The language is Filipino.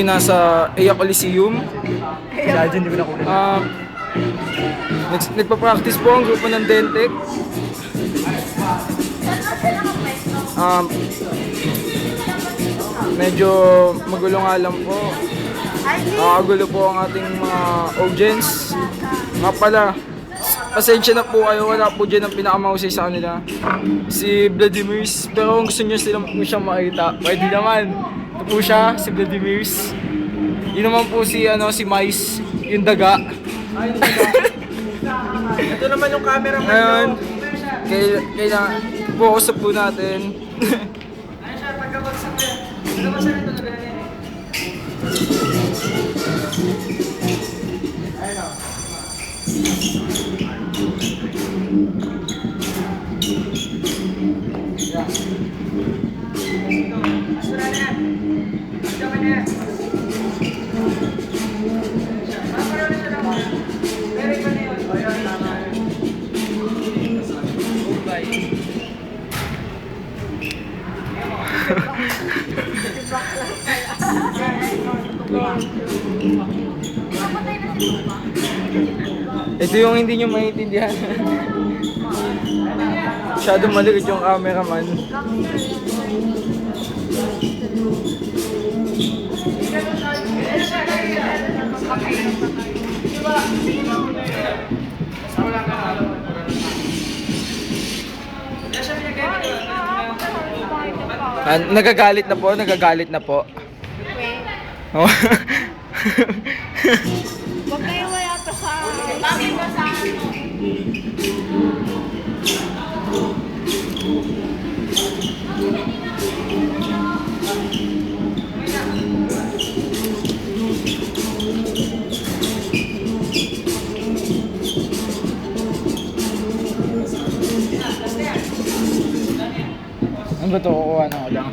Nasa EA Coliseum. Imagine, di ko na kunin. Nagpa-practice po ang grupo ng Dentec. Medyo magulo nga lang po. Nakakagulo po ang ating mga audience. Nga pala, pasensya na po kayo, wala po dyan ang pinakamahusay sa kanila. Si Vladimirs, pero kung gusto nyo siyang makita, pwede naman. Ito po siya, si Vladimirs. Yun naman po si Mais, yung daga. Ito naman yung camera man Ngayon, kailangan focus po natin. Ayun siya, pagkabagsak niya. Pagkabagsak niya talaga yan. Ayun o. Asura na yan. Asura na yan. Parang na siya lang. Very pa na yun. Ayun, tama yun. Ito yung hindi nyo maintindihan. Masyadong malikot yung cameraman. Nagagalit na po, nagagalit na po. Oh. Huwag kayo wala pa sa... Bakit ba sa ano? Ano ba ito? Kukuha na ko lang.